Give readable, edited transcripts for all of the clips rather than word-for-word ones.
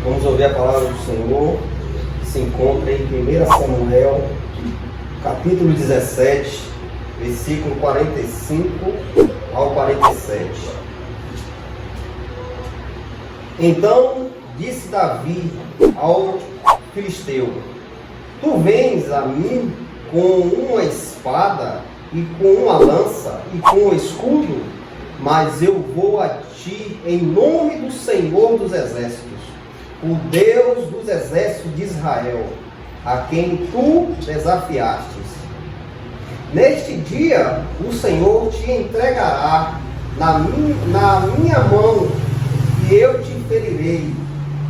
Vamos ouvir a palavra do Senhor, que se encontra em 1 Samuel, capítulo 17, versículo 45 ao 47. Então disse Davi ao filisteu: Tu vens a mim com uma espada e com uma lança e com um escudo, mas eu vou a ti em nome do Senhor dos Exércitos, o Deus dos exércitos de Israel, a quem tu desafiastes. Neste dia o Senhor te entregará na minha mão, e eu te ferirei,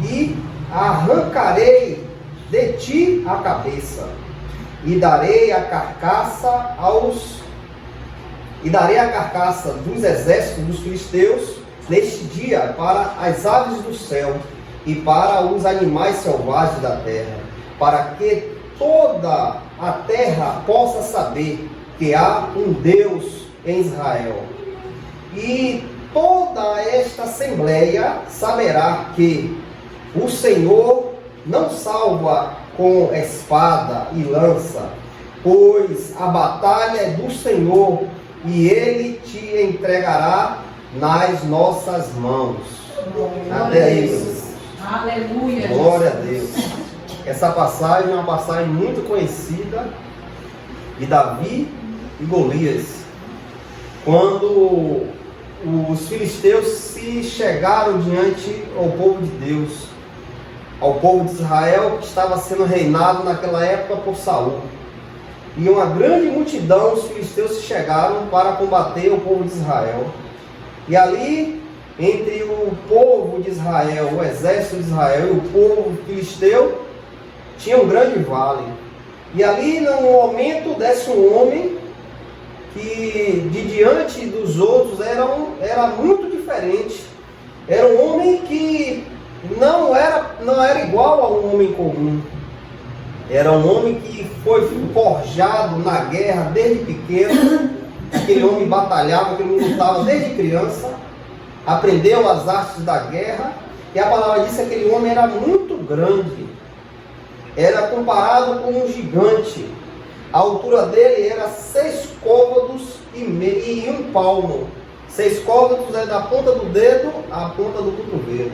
e arrancarei de ti a cabeça, e darei a carcaça dos exércitos dos filisteus neste dia para as aves do céu e para os animais selvagens da terra, para que toda a terra possa saber que há um Deus em Israel. E toda esta assembleia saberá que o Senhor não salva com espada e lança, pois a batalha é do Senhor, e Ele te entregará nas nossas mãos. Até aí, Jesus. Aleluia. Glória a Deus. Essa passagem é uma passagem muito conhecida de Davi e Golias, quando os filisteus se chegaram diante ao povo de Deus, ao povo de Israel, que estava sendo reinado naquela época por Saul. E uma grande multidão, os filisteus se chegaram para combater o povo de Israel. E ali, entre o povo de Israel, o exército de Israel e o povo filisteu, tinha um grande vale. E ali, no momento, desce um homem que, de diante dos outros, era muito diferente. Era um homem que não era igual a um homem comum. Era um homem que foi forjado na guerra desde pequeno. Aquele homem batalhava, aquele homem lutava desde criança, aprendeu as artes da guerra, e a palavra diz que aquele homem era muito grande, era comparado com um gigante. A altura dele era 6 côvados e 1 palmo. 6 côvados é da ponta do dedo à ponta do cotovelo.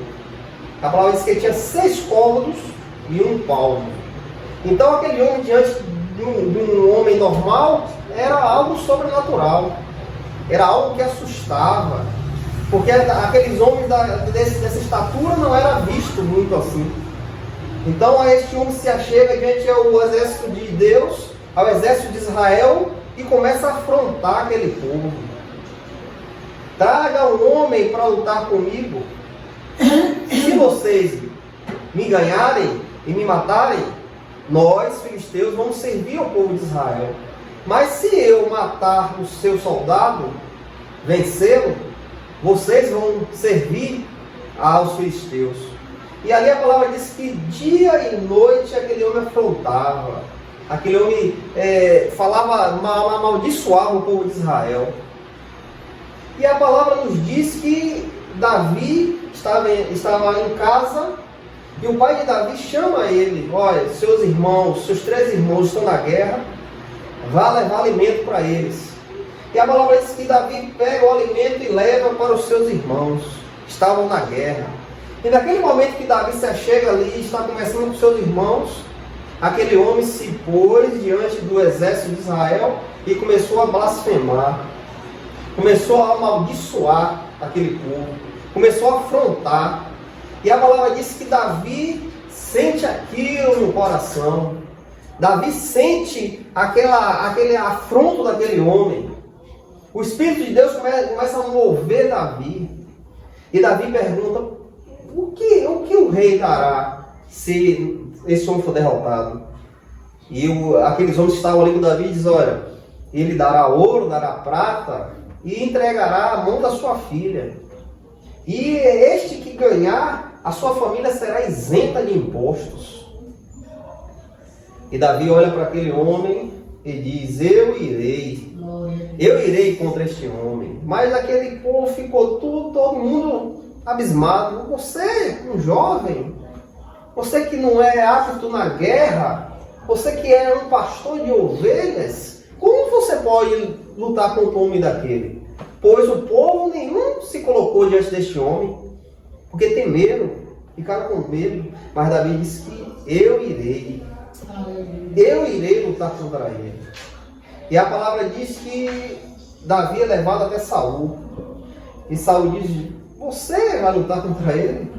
A palavra diz que ele tinha 6 côvados e 1 palmo. Então aquele homem, diante de um homem normal, era algo sobrenatural. Era algo que assustava. Porque aqueles homens dessa estatura não era visto muito assim. Então este homem se achega diante ao exército de Deus, ao exército de Israel, e começa a afrontar aquele povo. Traga um homem para lutar comigo. Se vocês me ganharem e me matarem, nós, filisteus, vamos servir ao povo de Israel. Mas se eu matar o seu soldado, vencê-lo, vocês vão servir aos filisteus. E ali a palavra diz que dia e noite aquele homem afrontava. Aquele homem falava, amaldiçoava o povo de Israel. E a palavra nos diz que Davi estava em casa, e o pai de Davi chama ele: olha, seus 3 irmãos estão na guerra, vá levar alimento para eles. E a palavra diz que Davi pega o alimento e leva para os seus irmãos, que estavam na guerra. E naquele momento que Davi se achega ali e está conversando com seus irmãos, aquele homem se pôs diante do exército de Israel e começou a blasfemar, começou a amaldiçoar aquele povo, começou a afrontar. E a palavra diz que Davi sente aquilo no coração. Davi sente aquele afronto daquele homem. O Espírito de Deus começa a mover Davi. E Davi pergunta: o que o rei dará se esse homem for derrotado? E aqueles homens que estavam ali com Davi dizem: olha, ele dará ouro, dará prata e entregará a mão da sua filha. E este que ganhar, a sua família será isenta de impostos. E Davi olha para aquele homem e diz: eu irei contra este homem. Mas aquele povo ficou todo mundo abismado. Você, um jovem, Você que não é apto na guerra, você que é um pastor de ovelhas, como você pode lutar contra um homem daquele? Pois o povo nenhum se colocou diante deste homem, porque tem medo, ficaram com medo. Mas Davi disse que eu irei lutar contra ele. E a palavra diz que Davi é levado até Saul. E Saul diz, você vai lutar contra ele?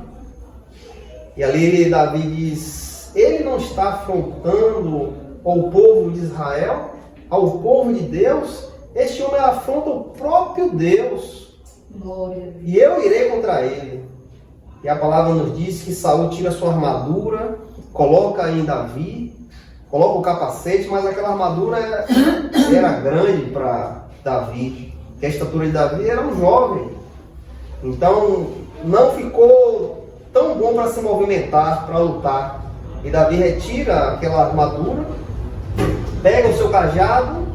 E ali Davi diz, ele não está afrontando ao povo de Israel, ao povo de Deus? Este homem afronta o próprio Deus. Glória. E eu irei contra ele. E a palavra nos diz que Saul tira sua armadura, coloca em Davi, coloca o capacete, mas aquela armadura era grande para Davi, porque a estatura de Davi era um jovem. Então não ficou tão bom para se movimentar, para lutar. E Davi retira aquela armadura, pega o seu cajado,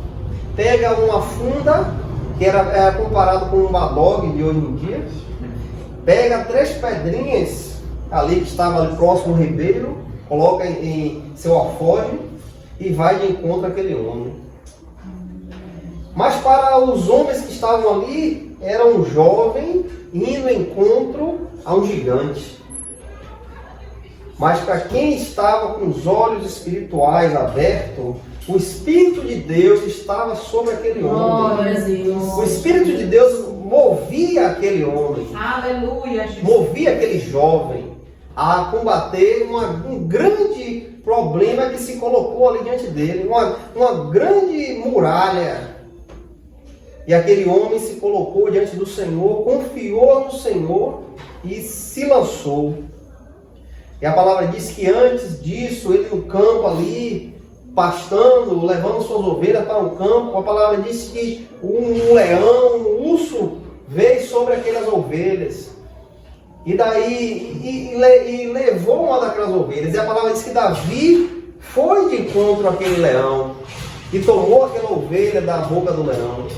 pega uma funda, que era comparado com um badog de hoje em dia, pega 3 pedrinhas ali que estavam ali próximo ao ribeiro, coloca em seu alforje e vai de encontro àquele homem. Mas para os homens que estavam ali, era um jovem indo em encontro a um gigante. Mas para quem estava com os olhos espirituais abertos, o Espírito de Deus estava sobre aquele homem. O Espírito de Deus movia aquele homem. Aleluia, Jesus. Movia aquele jovem a combater um grande problema que se colocou ali diante dele. Uma grande muralha. E aquele homem se colocou diante do Senhor, confiou no Senhor e se lançou. E a palavra diz que antes disso, ele no campo ali, pastando, levando suas ovelhas para o campo, a palavra diz que um leão, um urso, veio sobre aquelas ovelhas. E daí, e levou uma daquelas ovelhas. E a palavra diz que Davi foi de encontro àquele leão e tomou aquela ovelha da boca do leão.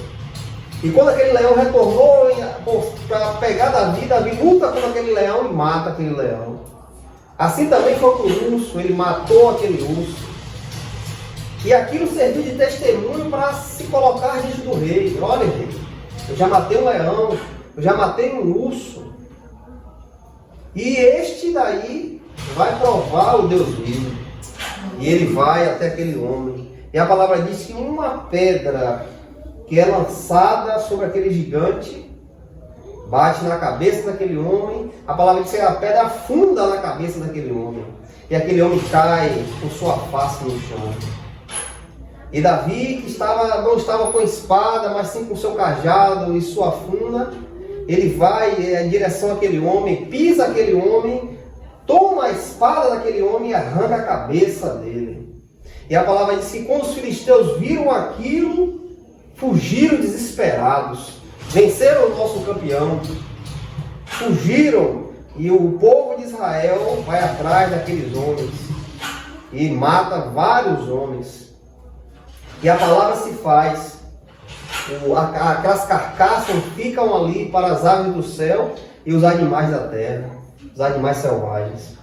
E quando aquele leão retornou para pegar Davi, Davi luta com aquele leão e mata aquele leão. Assim também foi com o urso, ele matou aquele urso. E aquilo serviu de testemunho para se colocar diante do rei. Olha, rei, eu já matei um leão, eu já matei um urso. E este daí vai provar o Deus vivo. E ele vai até aquele homem. E a palavra diz que uma pedra que é lançada sobre aquele gigante bate na cabeça daquele homem. A palavra diz que a pedra afunda na cabeça daquele homem. E aquele homem cai com sua face no chão. E Davi, que não estava com espada, mas sim com seu cajado e sua funda, ele vai em direção àquele homem, pisa aquele homem, toma a espada daquele homem e arranca a cabeça dele. E a palavra diz que quando os filisteus viram aquilo, fugiram desesperados. Venceram o nosso campeão. Fugiram. E o povo de Israel vai atrás daqueles homens. E mata vários homens. E a palavra se faz. Aquelas carcaças ficam ali para as aves do céu e os animais da terra. Os animais selvagens.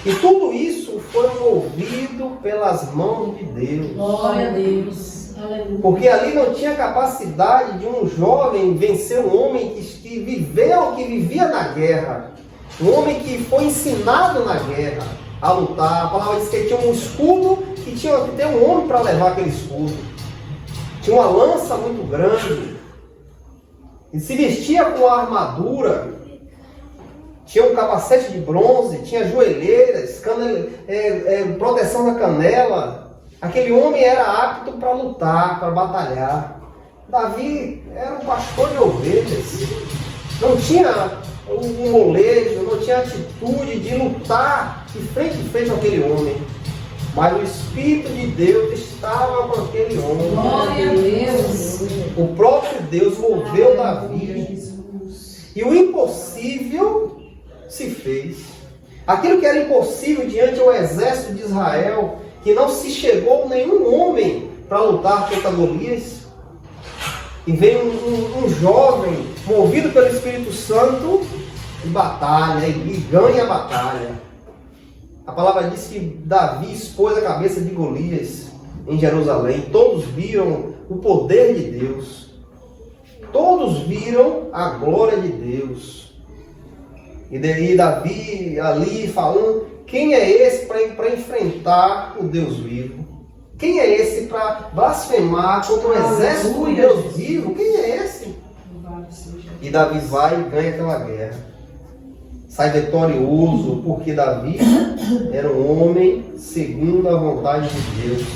E tudo isso foi movido pelas mãos de Deus. Glória a Deus. Aleluia. Porque ali não tinha capacidade de um jovem vencer um homem que vivia na guerra. Um homem que foi ensinado na guerra a lutar. A palavra diz que ele tinha um escudo e tinha que ter um homem para levar aquele escudo. Tinha uma lança muito grande. E se vestia com a armadura. Tinha um capacete de bronze, tinha joelheiras, proteção na canela. Aquele homem era apto para lutar, para batalhar. Davi era um pastor de ovelhas. Não tinha um molejo, não tinha atitude de lutar de frente com aquele homem. Mas o Espírito de Deus estava com aquele homem. Glória a Deus. O próprio Deus moveu Davi. E o impossível se fez. Aquilo que era impossível diante do exército de Israel, que não se chegou nenhum homem para lutar contra Golias. E veio um jovem, movido pelo Espírito Santo, e batalha, e ganha a batalha. A palavra diz que Davi expôs a cabeça de Golias em Jerusalém. Todos viram o poder de Deus. Todos viram a glória de Deus. E daí Davi ali falando, quem é esse para enfrentar o Deus vivo? Quem é esse para blasfemar contra o exército do Deus vivo? Quem é esse? E Davi vai e ganha aquela guerra. Sai vitorioso, porque Davi era um homem segundo a vontade de Deus.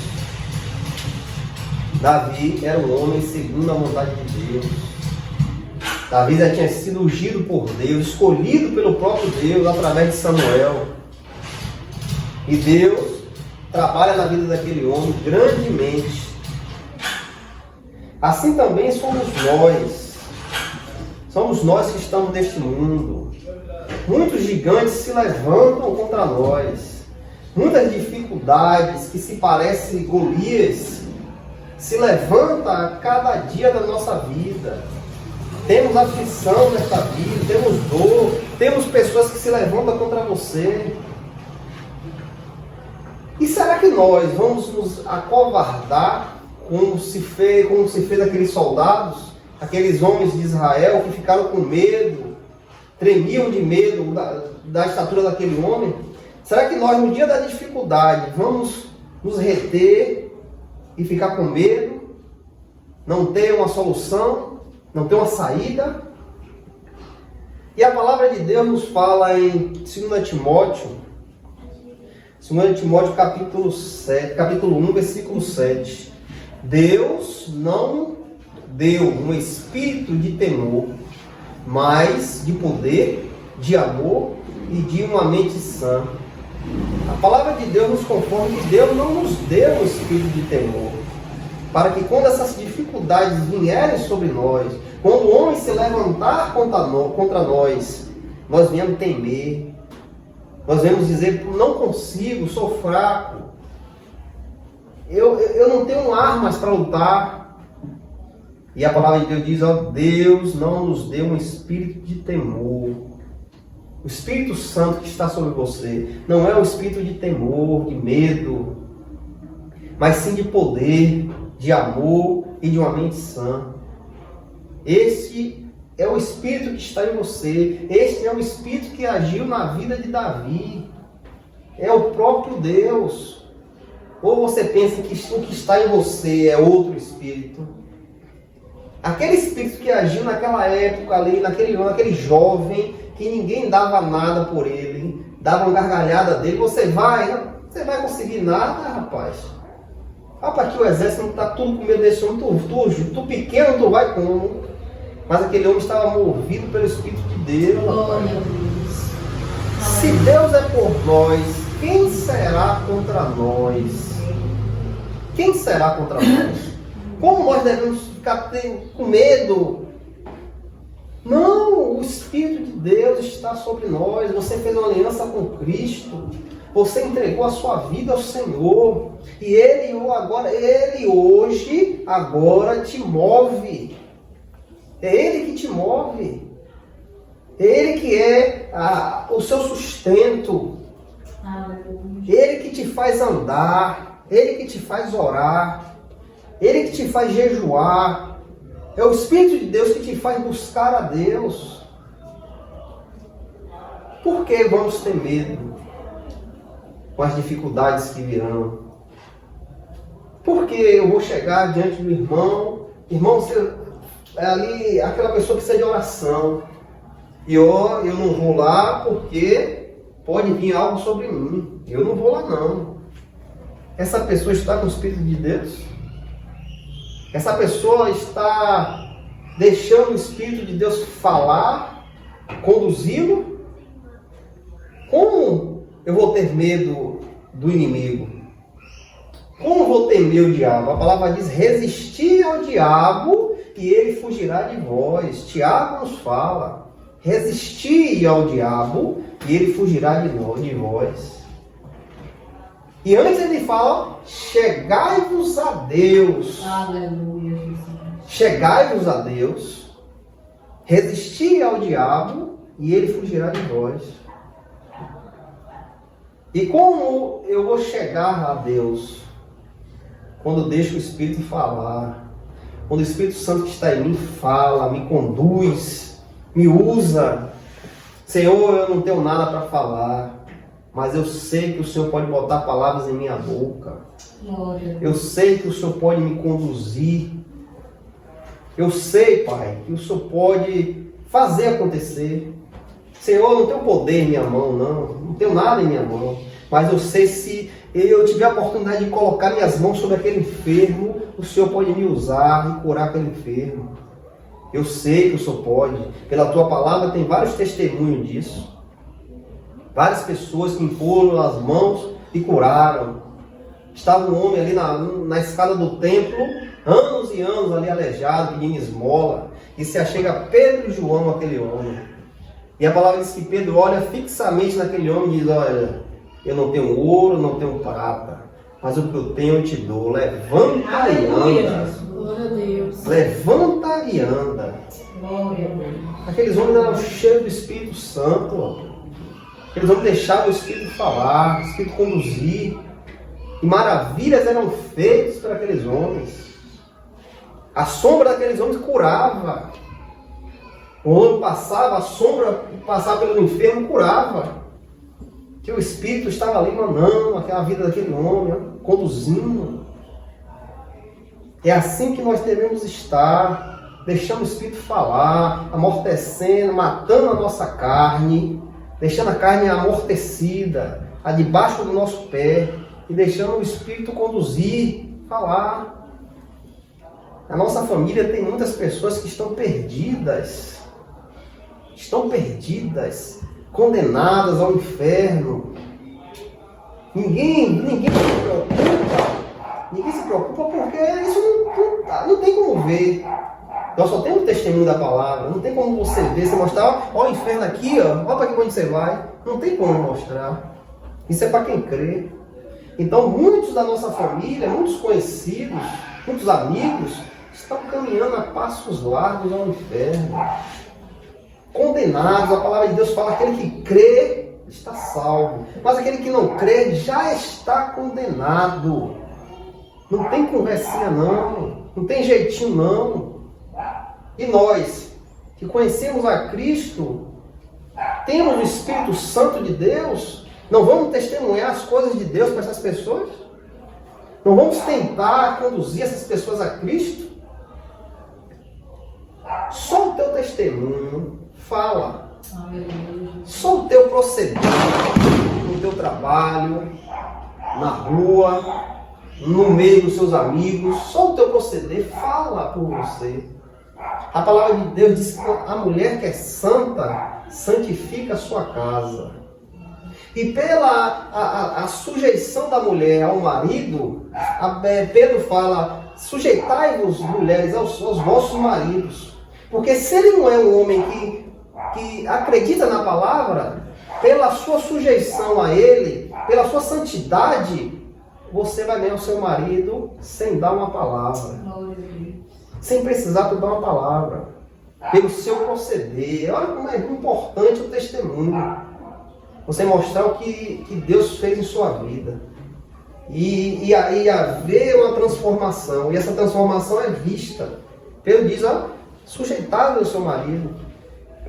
Davi era um homem segundo a vontade de Deus. Davi já tinha sido ungido por Deus, escolhido pelo próprio Deus através de Samuel. E Deus trabalha na vida daquele homem grandemente. Assim também somos nós. Somos nós que estamos neste mundo. Muitos gigantes se levantam contra nós. Muitas dificuldades que se parecem Golias se levantam a cada dia da nossa vida. Temos aflição nesta vida, temos dor, temos pessoas que se levantam contra você. E será que nós vamos nos acovardar como se fez aqueles soldados, aqueles homens de Israel que ficaram com medo, tremiam de medo da estatura daquele homem? Será que nós, no dia da dificuldade, vamos nos reter e ficar com medo, não ter uma solução, não ter uma saída? E a palavra de Deus nos fala em 2 Timóteo, capítulo 1, versículo 7. Deus não deu um espírito de temor, mas de poder, de amor e de uma mente sã. A palavra de Deus nos conforma que Deus não nos deu um espírito de temor, para que quando essas dificuldades vierem sobre nós, quando o homem se levantar contra nós, nós venhamos temer, nós venhamos dizer, não consigo, sou fraco, eu não tenho armas para lutar. E a palavra de Deus diz, ó, Deus não nos deu um espírito de temor. O Espírito Santo que está sobre você não é um espírito de temor, de medo, mas sim de poder, de amor e de uma mente sã. Este é o Espírito que está em você. Este é o Espírito que agiu na vida de Davi. É o próprio Deus. Ou você pensa que o que está em você é outro Espírito? Aquele Espírito que agiu naquela época ali, naquele jovem, que ninguém dava nada por ele, dava uma gargalhada dele, você vai conseguir nada, rapaz. Rapaz, que o exército não está tudo com medo desse homem, tu pequeno, tu vai como? Mas aquele homem estava movido pelo Espírito de Deus. Glória a Deus. Se Deus é por nós, quem será contra nós? Quem será contra nós? Como nós devemos ficar com medo? Não, o Espírito de Deus está sobre nós. Você fez uma aliança com Cristo. Você entregou a sua vida ao Senhor. E Ele hoje, agora te move. É Ele que te move. É Ele que é o seu sustento. Ele que te faz andar. Ele que te faz orar. Ele que te faz jejuar. É o Espírito de Deus que te faz buscar a Deus. Por que vamos ter medo com as dificuldades que virão? Porque eu vou chegar diante do irmão, você é ali aquela pessoa que precisa de oração, e eu não vou lá porque pode vir algo sobre mim. Eu não vou lá não. Essa pessoa está com o Espírito de Deus? Essa pessoa está deixando o Espírito de Deus falar, conduzi-lo? Como eu vou ter medo do inimigo? Como vou temer o diabo? A palavra diz, resistir ao diabo e ele fugirá de vós. Tiago nos fala, resistir ao diabo e ele fugirá de vós. E antes ele fala, chegai-vos a Deus. Aleluia, Jesus. Chegai-vos a Deus, resistir ao diabo e ele fugirá de vós. E como eu vou chegar a Deus? Quando deixo o Espírito falar. Quando o Espírito Santo que está em mim fala, me conduz, me usa. Senhor, eu não tenho nada para falar, mas eu sei que o Senhor pode botar palavras em minha boca. Eu sei que o Senhor pode me conduzir. Eu sei, Pai, que o Senhor pode fazer acontecer. Senhor, eu não tenho poder em minha mão, não tenho nada em minha mão. Mas eu sei, se eu tiver a oportunidade de colocar minhas mãos sobre aquele enfermo, o Senhor pode me usar e curar aquele enfermo. Eu sei que o Senhor pode. Pela tua palavra tem vários testemunhos disso. Várias pessoas que imporam as mãos e curaram. Estava um homem ali na escada do templo, anos e anos ali aleijado, pedindo esmola. E se achega Pedro e João, aquele homem. E a palavra diz que Pedro olha fixamente naquele homem e diz: olha, eu não tenho ouro, não tenho prata, mas o que eu tenho eu te dou. Levanta e anda. Glória a Deus. Levanta e anda. Glória a Deus. Aqueles homens eram cheios do Espírito Santo. Aqueles homens deixavam o Espírito falar, o Espírito conduzir. E maravilhas eram feitas por aqueles homens. A sombra daqueles homens curava. O homem passava, a sombra passava pelo enfermo, curava. Que o Espírito estava ali manando aquela vida daquele homem, conduzindo. É assim que nós devemos estar, deixando o Espírito falar, amortecendo, matando a nossa carne, deixando a carne amortecida, a debaixo do nosso pé, e deixando o Espírito conduzir, falar. A nossa família tem muitas pessoas que estão perdidas, condenadas ao inferno. Ninguém se preocupa porque isso não tem como ver. Nós só temos testemunho da palavra, não tem como você ver, você mostrar, ó o inferno aqui, ó para que onde você vai. Não tem como mostrar. Isso é para quem crê. Então muitos da nossa família, muitos conhecidos, muitos amigos, estão caminhando a passos largos ao inferno. Condenados, a palavra de Deus fala: aquele que crê está salvo, mas aquele que não crê já está condenado. Não tem conversinha não tem jeitinho não. E nós, que conhecemos a Cristo, temos o Espírito Santo de Deus, não vamos testemunhar as coisas de Deus para essas pessoas? Não vamos tentar conduzir essas pessoas a Cristo? Só o teu testemunho fala. Só o teu proceder no teu trabalho, na rua, no meio dos seus amigos, só o teu proceder fala por você. A palavra de Deus diz que a mulher que é santa santifica a sua casa. E pela a sujeição da mulher ao marido, Pedro fala: sujeitai-vos, mulheres, aos vossos maridos. Porque se ele não é um homem que acredita na palavra, pela sua sujeição a ele, pela sua santidade, você vai ver o seu marido sem dar uma palavra. Sem precisar tu dar uma palavra. Pelo seu proceder. Olha como é importante o testemunho. Você mostrar o que Deus fez em sua vida. E haver uma transformação. E essa transformação é vista. Pedro diz: sujeitai-vos ao seu marido.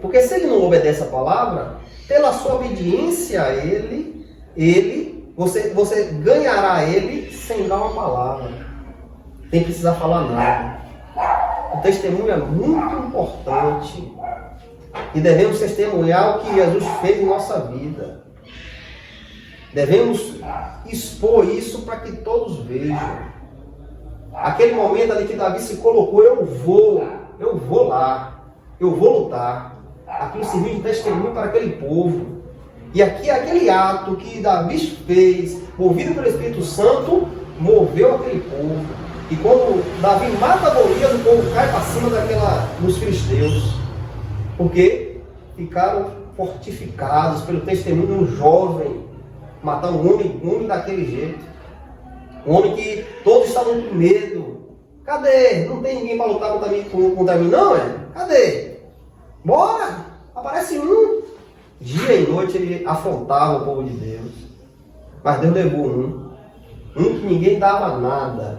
Porque se ele não obedece a palavra, pela sua obediência a ele, você ganhará ele sem dar uma palavra. Sem precisar falar nada. O testemunho é muito importante. E devemos testemunhar o que Jesus fez em nossa vida. Devemos expor isso para que todos vejam. Aquele momento ali que Davi se colocou: eu vou lá, eu vou lutar. Aquilo serviu de testemunho para aquele povo. E aqui aquele ato que Davi fez, movido pelo Espírito Santo, moveu aquele povo. E quando Davi mata Golias, o povo cai para cima dos filisteus. Porque ficaram fortificados pelo testemunho de um jovem matar um homem daquele jeito. Um homem que todos estavam com medo. Cadê? Não tem ninguém para lutar contra mim, não é? Cadê? Bora! Aparece um. Dia e noite ele afrontava o povo de Deus. Mas Deus levou um que ninguém dava nada.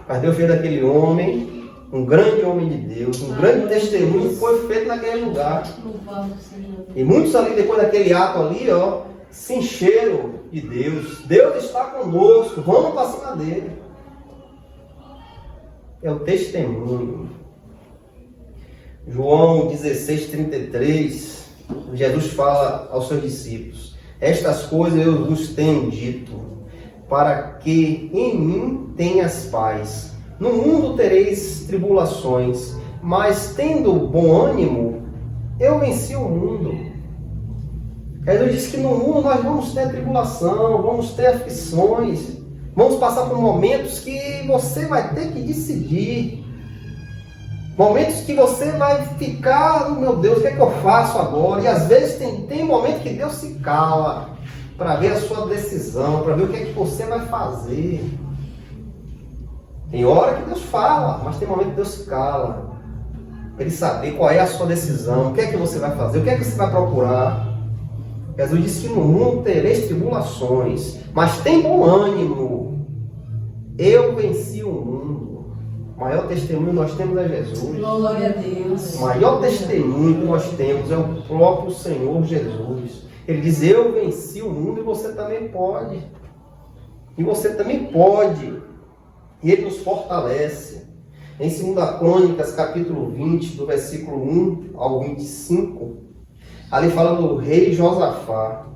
Mas Deus fez daquele homem um grande homem de Deus, um grande testemunho que foi feito naquele lugar. E muitos ali, depois daquele ato ali, ó, se encheram de Deus. Deus está conosco, vamos para cima dele. É o testemunho. João 16:33, Jesus fala aos seus discípulos: estas coisas eu vos tenho dito, para que em mim tenhas paz. No mundo tereis tribulações, mas tendo bom ânimo, eu venci o mundo. Jesus disse que no mundo nós vamos ter tribulação, vamos ter aflições, vamos passar por momentos que você vai ter que decidir. Momentos que você vai ficar, meu Deus, o que é que eu faço agora? E às vezes tem momento que Deus se cala para ver a sua decisão, para ver o que é que você vai fazer. Tem hora que Deus fala, mas tem momento que Deus se cala. Para Ele saber qual é a sua decisão, o que é que você vai fazer, o que é que você vai procurar. Jesus disse que no mundo tereis tribulações, mas tem bom ânimo. Eu venci o mundo. O maior testemunho que nós temos é Jesus. Glória a Deus. O maior testemunho que nós temos é o próprio Senhor Jesus. Ele diz: eu venci o mundo e você também pode. E você também pode. E Ele nos fortalece. Em 2 Crônicas, capítulo 20, do versículo 1 ao 25, ali fala do rei Josafá.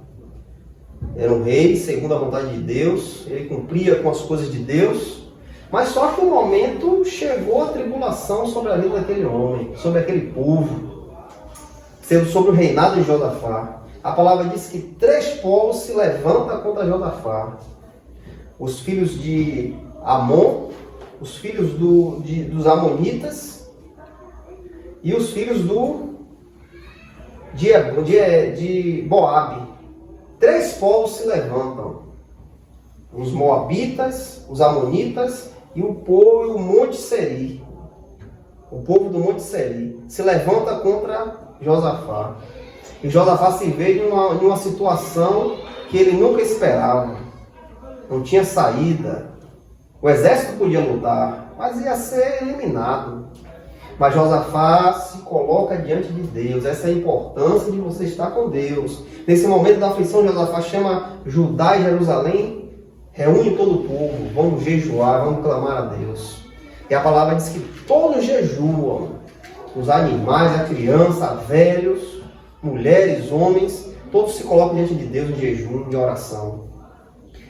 Era um rei segundo a vontade de Deus, ele cumpria com as coisas de Deus, mas só que o momento chegou a tribulação sobre a vida daquele homem, sobre aquele povo, sobre o reinado de Josafá. A palavra diz que 3 povos se levantam contra Josafá: os filhos de Amon, os filhos dos Amonitas e os filhos de Moabe. 3 povos se levantam: os Moabitas, os Amonitas e o povo do Monte Seri. O povo do Monte Seri se levanta contra Josafá. E Josafá se vê em uma situação que ele nunca esperava. Não tinha saída. O exército podia lutar, mas ia ser eliminado. Mas Josafá se coloca diante de Deus. Essa é a importância de você estar com Deus. Nesse momento da aflição, Josafá chama Judá e Jerusalém, reúne todo o povo, vamos jejuar, vamos clamar a Deus. E a palavra diz que todos jejuam, os animais, a criança, velhos, mulheres, homens, todos se colocam diante de Deus em jejum, em oração.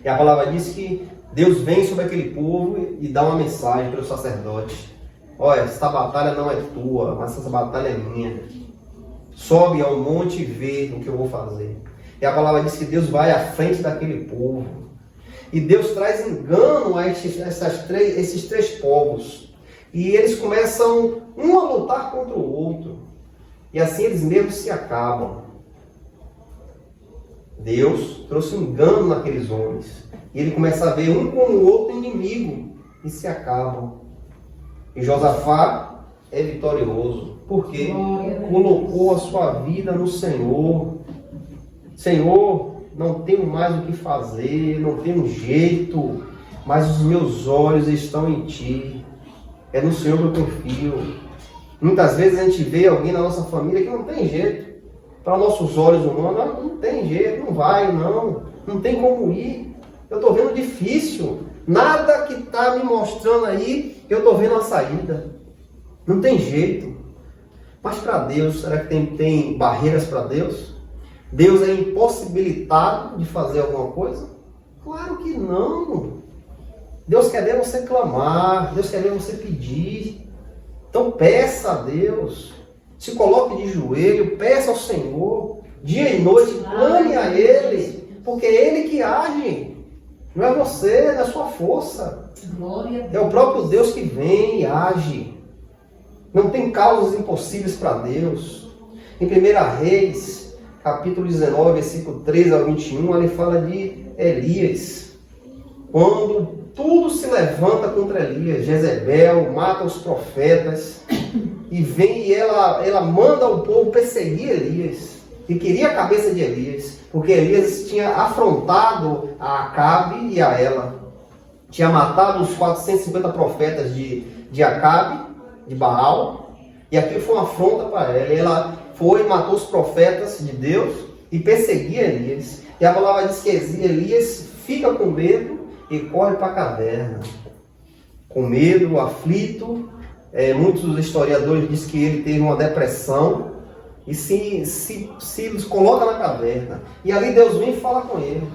E a palavra diz que Deus vem sobre aquele povo e dá uma mensagem para o sacerdote: olha, essa batalha não é tua, mas essa batalha é minha. Sobe ao monte e vê o que eu vou fazer. E a palavra diz que Deus vai à frente daquele povo. E Deus traz engano a esses 3 povos. E eles começam um a lutar contra o outro. E assim eles mesmos se acabam. Deus trouxe um engano naqueles homens. E ele começa a ver um como o outro inimigo. E se acabam. E Josafá é vitorioso. Porque colocou a sua vida no Senhor. Senhor, não tenho mais o que fazer, não tenho jeito, mas os meus olhos estão em Ti. É no Senhor que eu confio. Muitas vezes a gente vê alguém na nossa família que não tem jeito. Para nossos olhos humanos, não tem jeito, não vai, não tem como ir. Eu estou vendo difícil. Nada que está me mostrando aí, eu estou vendo a saída. Não tem jeito. Mas para Deus, será que tem barreiras para Deus? Deus é impossibilitado de fazer alguma coisa? Claro que não. Deus quer ver você clamar, Deus quer ver você pedir. Então peça a Deus. Se coloque de joelho, peça ao Senhor. Dia e noite, clame a Ele. Porque é Ele que age. Não é você, não é a sua força. É o próprio Deus que vem e age. Não tem causas impossíveis para Deus. Em 1 Reis, capítulo 19, versículo 13 ao 21, ele fala de Elias. Quando tudo se levanta contra Elias, Jezebel mata os profetas, e vem e ela manda o povo perseguir Elias. que queria a cabeça de Elias, porque Elias tinha afrontado a Acabe e a ela. Tinha matado os 450 profetas de Acabe, de Baal, e aquilo foi uma afronta para ela. E ela foi e matou os profetas de Deus e perseguia Elias. E a palavra diz que Elias fica com medo e corre para a caverna. Com medo, aflito. Muitos historiadores dizem que ele teve uma depressão e se coloca na caverna. E ali Deus vem e fala com ele.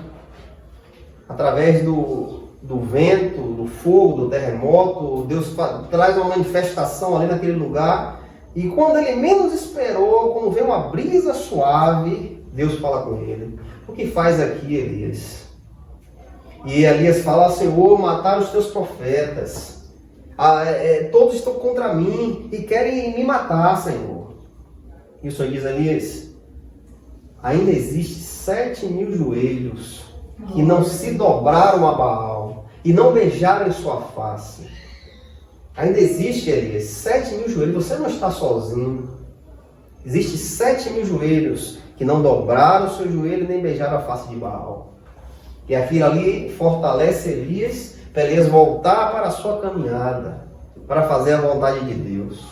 Através do vento, do fogo, do terremoto, Deus traz uma manifestação ali naquele lugar. E quando ele menos esperou, quando vem uma brisa suave, Deus fala com ele. O que faz aqui, Elias? E Elias fala: Senhor, mataram os teus profetas. Todos estão contra mim e querem me matar, Senhor. E o Senhor diz: Elias, ainda existe 7.000 joelhos que não se dobraram a Baal e não beijaram em sua face. Ainda existe, Elias, 7.000 joelhos. Você não está sozinho. Existe 7.000 joelhos que não dobraram o seu joelho nem beijaram a face de Baal. E aquilo ali fortalece Elias para Elias voltar para a sua caminhada, para fazer a vontade de Deus.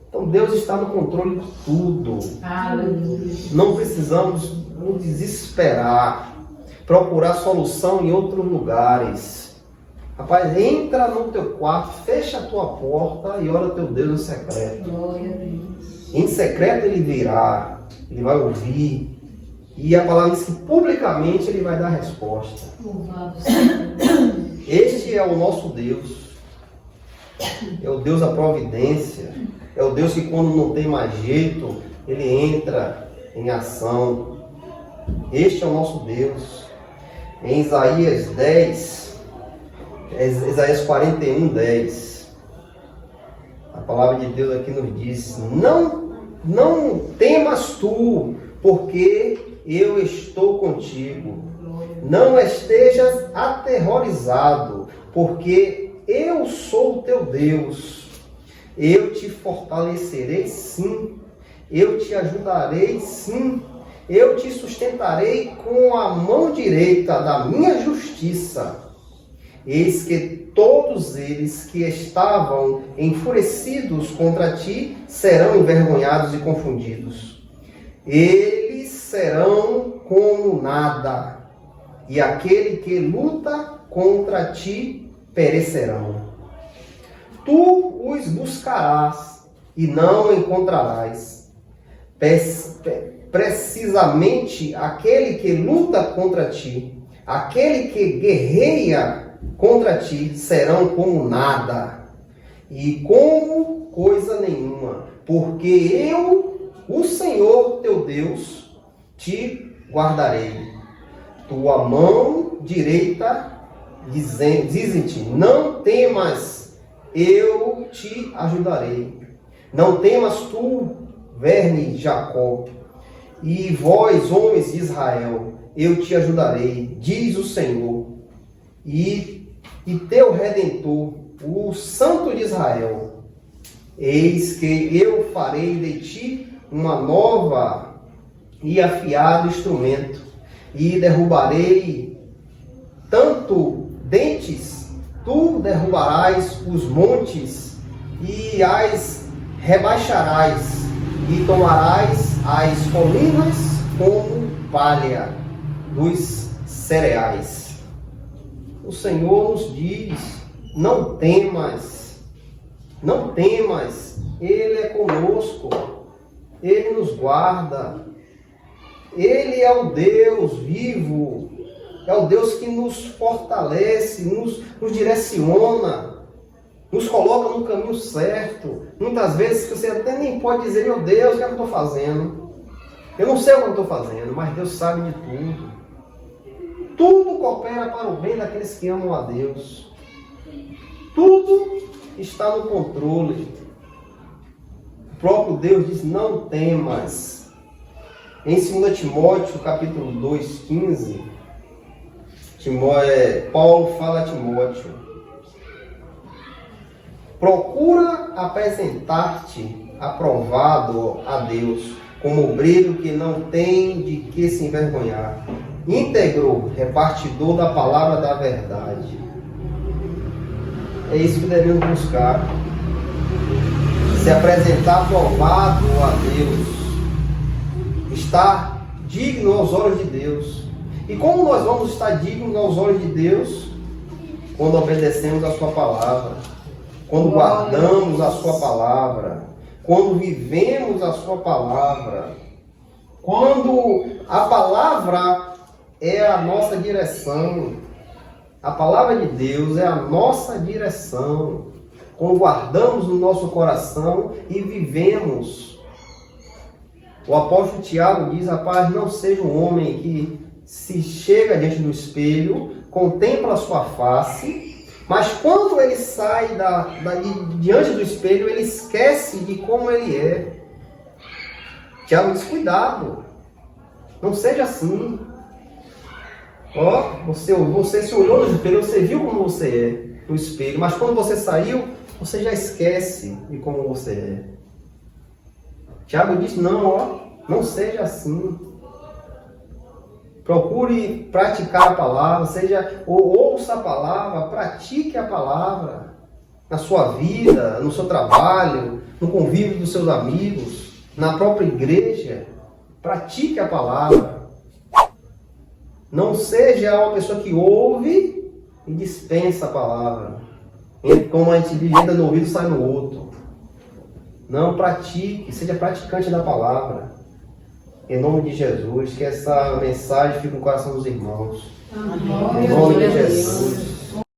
Então Deus está no controle de tudo. Aleluia. Não precisamos nos desesperar, procurar solução em outros lugares. Rapaz, entra no teu quarto, fecha a tua porta e ora teu Deus em secreto. Glória a Deus. Em secreto ele virá, ele vai ouvir. E a palavra diz que publicamente ele vai dar resposta. Louvado seja. Este é o nosso Deus. É o Deus da providência. É o Deus que quando não tem mais jeito, ele entra em ação. Este é o nosso Deus. Em Isaías 10, Isaías 41, 10, a palavra de Deus aqui nos diz: não temas tu, porque eu estou contigo. Não estejas aterrorizado, porque eu sou o teu Deus. Eu te fortalecerei sim, eu te ajudarei sim, eu te sustentarei com a mão direita da minha justiça. Eis que todos eles que estavam enfurecidos contra ti serão envergonhados e confundidos. Eles serão como nada, e aquele que luta contra ti perecerão. Tu os buscarás e não encontrarás. Precisamente aquele que luta contra ti, aquele que guerreia contra ti, serão como nada e como coisa nenhuma, porque eu, o Senhor teu Deus, te guardarei. Tua mão direita dizem-te: não temas, eu te ajudarei. Não temas tu, verme Jacó, e vós, homens de Israel, eu te ajudarei, diz o Senhor, e teu Redentor, o Santo de Israel. Eis que eu farei de ti uma nova e afiado instrumento, e derrubarei tanto dentes, tu derrubarás os montes e as rebaixarás, e tomarás as colinas como palha dos cereais. O Senhor nos diz: não temas, não temas, Ele é conosco, Ele nos guarda, Ele é o Deus vivo, é o Deus que nos fortalece, nos direciona, nos coloca no caminho certo. Muitas vezes que você até nem pode dizer: meu Deus, o que é que eu estou fazendo? Eu não sei o que eu estou fazendo, mas Deus sabe de tudo. Tudo coopera para o bem daqueles que amam a Deus. Tudo está no controle. O próprio Deus diz: não temas. Em 2 Timóteo, capítulo 2, 15, Paulo fala a Timóteo: procura apresentar-te aprovado a Deus, como obreiro que não tem de que se envergonhar, íntegro, repartidor da palavra da verdade. É isso que devemos buscar. Se apresentar provado a Deus. Estar digno aos olhos de Deus. E como nós vamos estar dignos aos olhos de Deus? Quando obedecemos a sua palavra. Quando guardamos a sua palavra. Quando vivemos a sua palavra. Quando a palavra é a nossa direção. A palavra de Deus é a nossa direção. Quando guardamos no nosso coração e vivemos. O apóstolo Tiago diz, rapaz, não seja um homem que se chega diante do espelho, contempla a sua face, mas quando ele sai diante do espelho, ele esquece de como ele é. Tiago diz, cuidado, não seja assim. Você se olhou no espelho, você viu como você é no espelho, mas quando você saiu, você já esquece de como você é. Tiago diz, não seja assim. Procure praticar a palavra, ouça a palavra, pratique a palavra na sua vida, no seu trabalho, no convívio dos seus amigos, na própria igreja. Pratique a palavra. Não seja uma pessoa que ouve e dispensa a palavra. Como a gente diz, entra no ouvido e sai no outro. Não, pratique, seja praticante da palavra. Em nome de Jesus, que essa mensagem fique no coração dos irmãos. Em nome de Jesus.